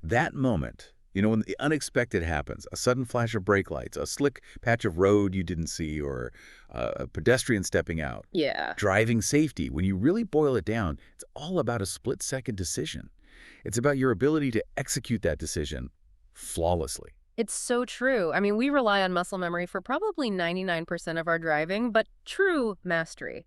That moment, when the unexpected happens, a sudden flash of brake lights, a slick patch of road you didn't see, or a pedestrian stepping out. Yeah. Driving safety, when you really boil it down, it's all about a split-second decision. It's about your ability to execute that decision flawlessly. It's so true. I mean, we rely on muscle memory for probably 99% of our driving, but true mastery.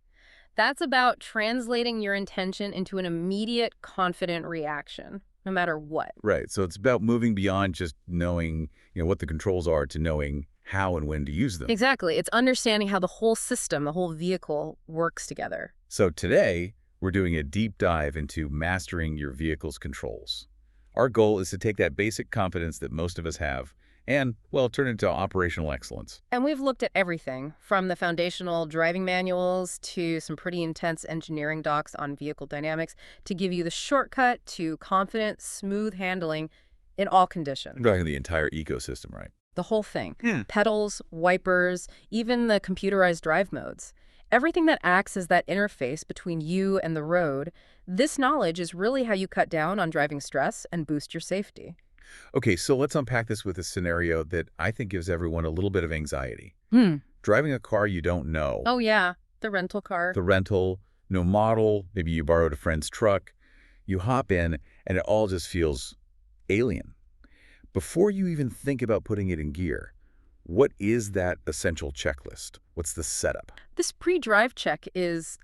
That's about translating your intention into an immediate, confident reaction, no matter what. Right. So it's about moving beyond just knowing, what the controls are to knowing how and when to use them. Exactly. It's understanding how the whole system, the whole vehicle works together. So today, we're doing a deep dive into mastering your vehicle's controls. Our goal is to take that basic confidence that most of us have and, well, turn it into operational excellence. And we've looked at everything from the foundational driving manuals to some pretty intense engineering docs on vehicle dynamics to give you the shortcut to confident, smooth handling in all conditions. I'm talking the entire ecosystem, right? The whole thing. Yeah. Pedals, wipers, even the computerized drive modes. Everything that acts as that interface between you and the road. This knowledge is really how you cut down on driving stress and boost your safety. Okay, so let's unpack this with a scenario that I think gives everyone a little bit of anxiety. Driving a car you don't know. Oh, yeah. The rental car. The rental, no model, maybe you borrowed a friend's truck. You hop in, and it all just feels alien. Before you even think about putting it in gear, what is that essential checklist? What's the setup? This pre-drive check is,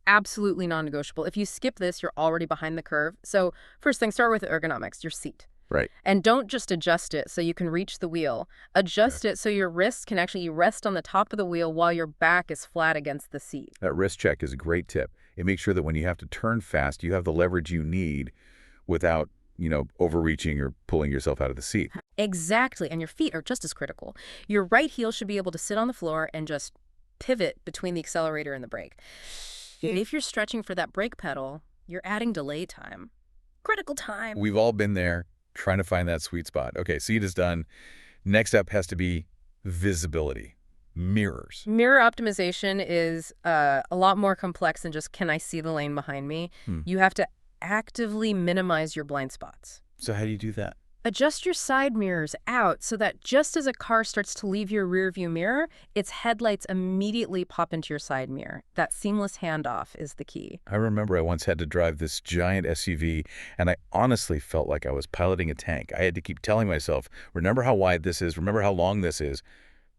absolutely non-negotiable. If you skip this, you're already behind the curve. So first thing, start with ergonomics, your seat. Right. And don't just adjust it so you can reach the wheel. Adjust it so your wrists can actually rest on the top of the wheel while your back is flat against the seat. That wrist check is a great tip. It makes sure that when you have to turn fast, you have the leverage you need without, overreaching or pulling yourself out of the seat. Exactly. And your feet are just as critical. Your right heel should be able to sit on the floor and just pivot between the accelerator and the brake. If you're stretching for that brake pedal, you're adding delay time. Critical time. We've all been there trying to find that sweet spot. Okay, seat is done. Next up has to be visibility. Mirrors. Mirror optimization is a lot more complex than just, can I see the lane behind me? You have to actively minimize your blind spots. So how do you do that? Adjust your side mirrors out so that just as a car starts to leave your rearview mirror, its headlights immediately pop into your side mirror. That seamless handoff is the key. I remember I once had to drive this giant SUV, and I honestly felt like I was piloting a tank. I had to keep telling myself, remember how wide this is, remember how long this is,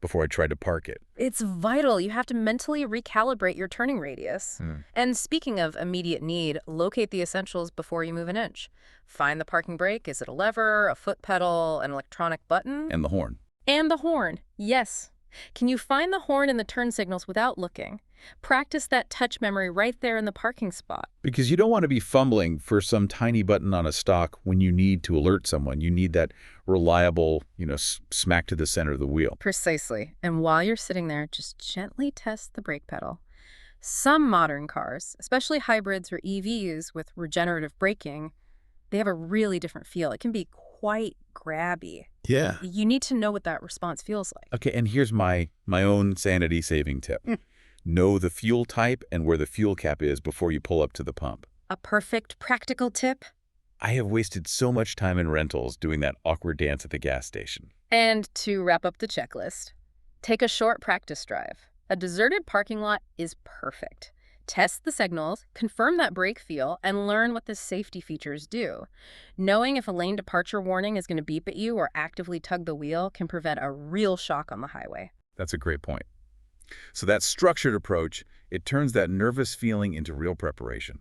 before I tried to park it. It's vital. You have to mentally recalibrate your turning radius. And speaking of immediate need, locate the essentials before you move an inch. Find the parking brake. Is it a lever, a foot pedal, an electronic button? And the horn. And the horn, yes. Can you find the horn in the turn signals without looking? Practice that touch memory right there in the parking spot. Because you don't want to be fumbling for some tiny button on a stock when you need to alert someone. You need that reliable, smack to the center of the wheel. Precisely. And while you're sitting there, just gently test the brake pedal. Some modern cars, especially hybrids or EVs with regenerative braking, they have a really different feel. It can be quite grabby. Yeah. You need to know what that response feels like. Okay, and here's my own sanity-saving tip. Know the fuel type and where the fuel cap is before you pull up to the pump. A perfect practical tip. I have wasted so much time in rentals doing that awkward dance at the gas station. And to wrap up the checklist, take a short practice drive. A deserted parking lot is perfect. Test the signals, confirm that brake feel, and learn what the safety features do. Knowing if a lane departure warning is going to beep at you or actively tug the wheel can prevent a real shock on the highway. That's a great point. So that structured approach, it turns that nervous feeling into real preparation.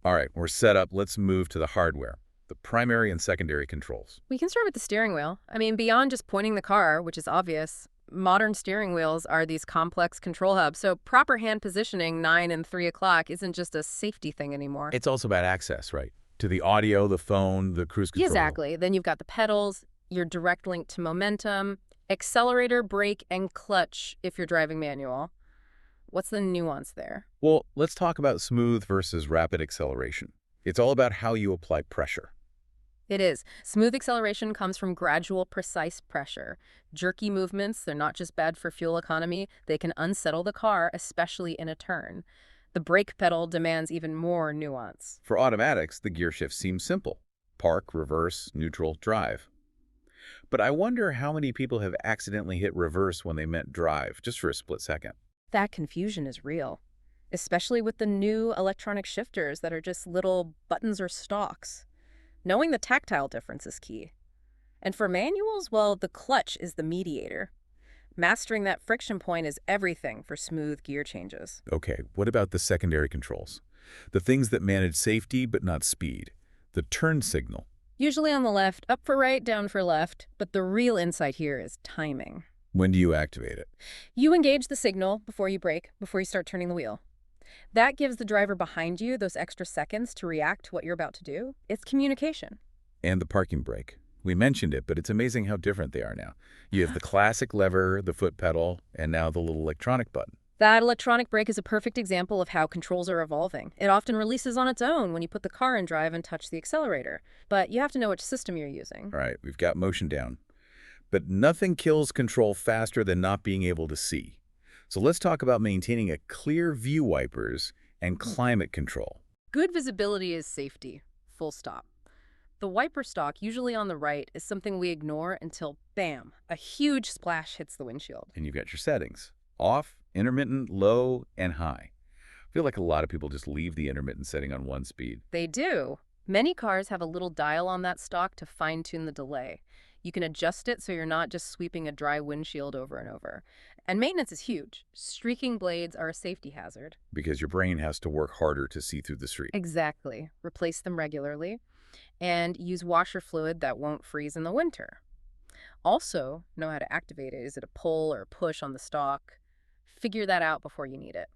All right, we're set up. Let's move to the hardware, the primary and secondary controls. We can start with the steering wheel. Beyond just pointing the car, which is obvious, modern steering wheels are these complex control hubs. So proper hand positioning 9 and 3 o'clock isn't just a safety thing anymore. It's also about access, right? To the audio, the phone, the cruise control. Exactly. Then you've got the pedals, your direct link to momentum, accelerator, brake, and clutch if you're driving manual. What's the nuance there? Well, let's talk about smooth versus rapid acceleration. It's all about how you apply pressure. It is. Smooth acceleration comes from gradual, precise pressure. Jerky movements, they're not just bad for fuel economy, they can unsettle the car, especially in a turn. The brake pedal demands even more nuance. For automatics, the gear shift seems simple. Park, reverse, neutral, drive. But I wonder how many people have accidentally hit reverse when they meant drive, just for a split second. That confusion is real, especially with the new electronic shifters that are just little buttons or stalks. Knowing the tactile difference is key. And for manuals, well, the clutch is the mediator. Mastering that friction point is everything for smooth gear changes. Okay, what about the secondary controls? The things that manage safety but not speed. The turn signal. Usually on the left, up for right, down for left, but the real insight here is timing. When do you activate it? You engage the signal before you brake, before you start turning the wheel. That gives the driver behind you those extra seconds to react to what you're about to do. It's communication. And the parking brake. We mentioned it, but it's amazing how different they are now. You have the classic lever, the foot pedal, and now the little electronic button. That electronic brake is a perfect example of how controls are evolving. It often releases on its own when you put the car in drive and touch the accelerator. But you have to know which system you're using. All right, we've got motion down. But nothing kills control faster than not being able to see. So let's talk about maintaining a clear view wipers and climate control. Good visibility is safety, full stop. The wiper stalk, usually on the right, is something we ignore until, bam, a huge splash hits the windshield. And you've got your settings. Off, intermittent, low, and high. I feel like a lot of people just leave the intermittent setting on one speed. They do. Many cars have a little dial on that stalk to fine-tune the delay. You can adjust it so you're not just sweeping a dry windshield over and over. And maintenance is huge. Streaking blades are a safety hazard. Because your brain has to work harder to see through the street. Exactly. Replace them regularly. And use washer fluid that won't freeze in the winter. Also, know how to activate it. Is it a pull or a push on the stalk? Figure that out before you need it.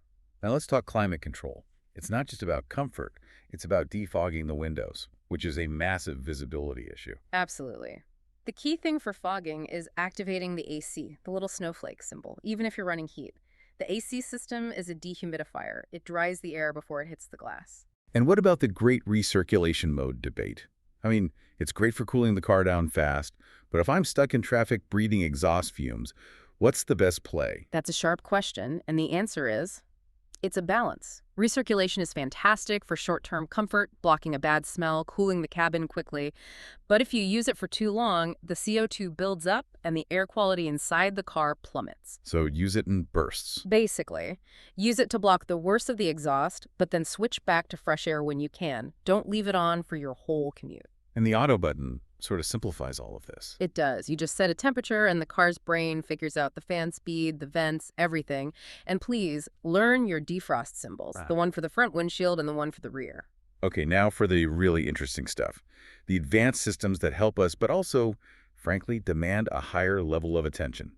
Now let's talk climate control. It's not just about comfort. It's about defogging the windows, which is a massive visibility issue. Absolutely. The key thing for fogging is activating the AC, the little snowflake symbol, even if you're running heat. The AC system is a dehumidifier. It dries the air before it hits the glass. And what about the great recirculation mode debate? I mean, it's great for cooling the car down fast, but if I'm stuck in traffic breathing exhaust fumes, what's the best play? That's a sharp question, and the answer is, it's a balance. Recirculation is fantastic for short-term comfort, blocking a bad smell, cooling the cabin quickly. But if you use it for too long, the CO2 builds up and the air quality inside the car plummets. So use it in bursts. Basically, use it to block the worst of the exhaust, but then switch back to fresh air when you can. Don't leave it on for your whole commute. And the auto button sort of simplifies all of this. It does. You just set a temperature and the car's brain figures out the fan speed, the vents, everything. And please, learn your defrost symbols, the one for the front windshield and the one for the rear. Okay, now for the really interesting stuff. The advanced systems that help us, but also, frankly, demand a higher level of attention.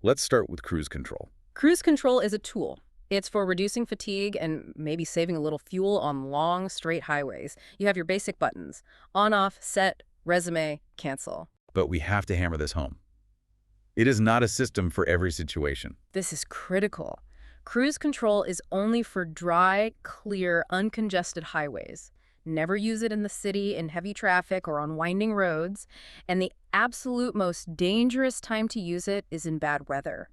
Let's start with cruise control. Cruise control is a tool. It's for reducing fatigue and maybe saving a little fuel on long, straight highways. You have your basic buttons: on, off, set, resume, cancel. But we have to hammer this home. It is not a system for every situation. This is critical. Cruise control is only for dry, clear, uncongested highways. Never use it in the city, in heavy traffic, or on winding roads. And the absolute most dangerous time to use it is in bad weather.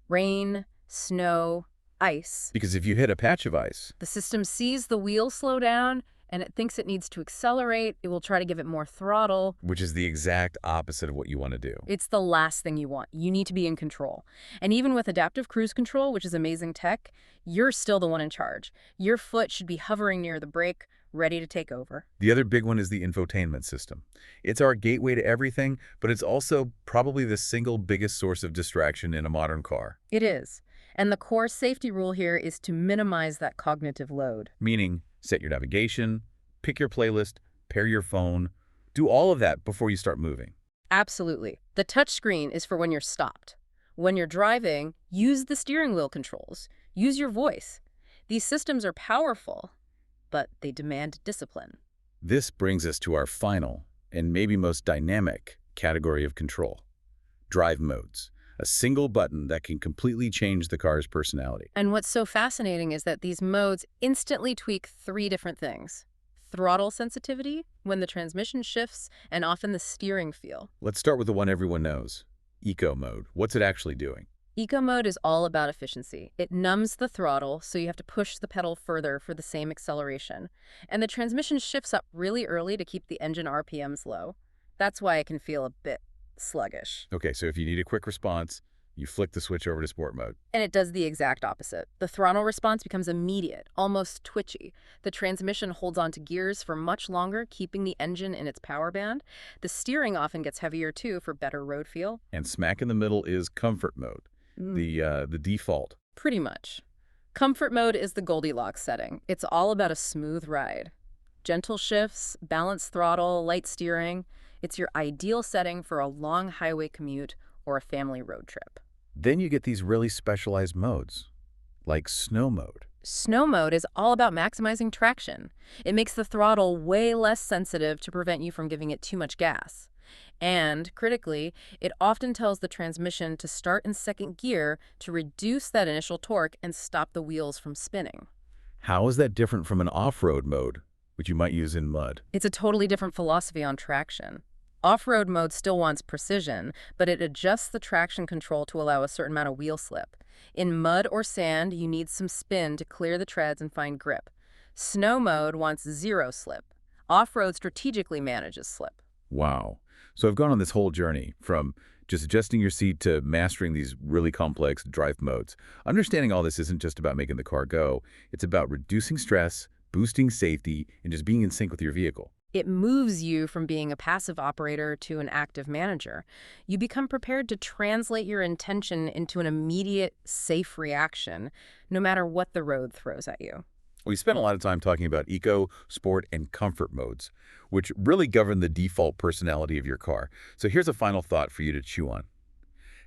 Rain, snow, ice. Because if you hit a patch of ice, the system sees the wheel slow down and it thinks it needs to accelerate. It will try to give it more throttle. which is the exact opposite of what you want to do. It's the last thing you want. You need to be in control. And even with adaptive cruise control, which is amazing tech, you're still the one in charge. Your foot should be hovering near the brake, ready to take over. The other big one is the infotainment system. It's our gateway to everything, but it's also probably the single biggest source of distraction in a modern car. It is. And the core safety rule here is to minimize that cognitive load. Meaning, set your navigation, pick your playlist, pair your phone, do all of that before you start moving. Absolutely. The touchscreen is for when you're stopped. When you're driving, use the steering wheel controls. Use your voice. These systems are powerful, but they demand discipline. This brings us to our final, and maybe most dynamic, category of control. Drive modes. A single button that can completely change the car's personality. And what's so fascinating is that these modes instantly tweak 3 different things. Throttle sensitivity, when the transmission shifts, and often the steering feel. Let's start with the one everyone knows. Eco mode. What's it actually doing? Eco mode is all about efficiency. It numbs the throttle, so you have to push the pedal further for the same acceleration. And the transmission shifts up really early to keep the engine RPMs low. That's why it can feel a bit sluggish. Okay, so if you need a quick response, you flick the switch over to sport mode. And it does the exact opposite. The throttle response becomes immediate, almost twitchy. The transmission holds onto gears for much longer, keeping the engine in its power band. The steering often gets heavier too for better road feel. And smack in the middle is comfort mode, the default. Pretty much. Comfort mode is the Goldilocks setting. It's all about a smooth ride. Gentle shifts, balanced throttle, light steering. It's your ideal setting for a long highway commute or a family road trip. Then you get these really specialized modes, like snow mode. Snow mode is all about maximizing traction. It makes the throttle way less sensitive to prevent you from giving it too much gas. And, critically, it often tells the transmission to start in second gear to reduce that initial torque and stop the wheels from spinning. How is that different from an off-road mode, which you might use in mud? It's a totally different philosophy on traction. Off-road mode still wants precision, but it adjusts the traction control to allow a certain amount of wheel slip. In mud or sand, you need some spin to clear the treads and find grip. Snow mode wants zero slip. Off-road strategically manages slip. Wow. So I've gone on this whole journey from just adjusting your seat to mastering these really complex drive modes. Understanding all this isn't just about making the car go. It's about reducing stress, boosting safety, and just being in sync with your vehicle. It moves you from being a passive operator to an active manager. You become prepared to translate your intention into an immediate, safe reaction, no matter what the road throws at you. We spent a lot of time talking about eco, sport, and comfort modes, which really govern the default personality of your car. So here's a final thought for you to chew on.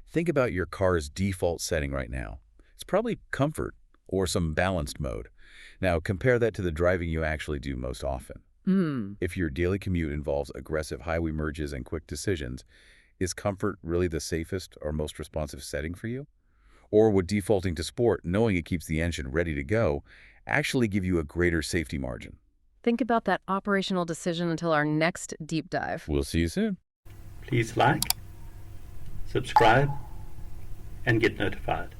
Think about your car's default setting right now. It's probably comfort or some balanced mode. Now compare that to the driving you actually do most often. If your daily commute involves aggressive highway merges and quick decisions, is comfort really the safest or most responsive setting for you? Or would defaulting to sport, knowing it keeps the engine ready to go, actually give you a greater safety margin? Think about that operational decision until our next deep dive. We'll see you soon. Please like, subscribe, and get notified.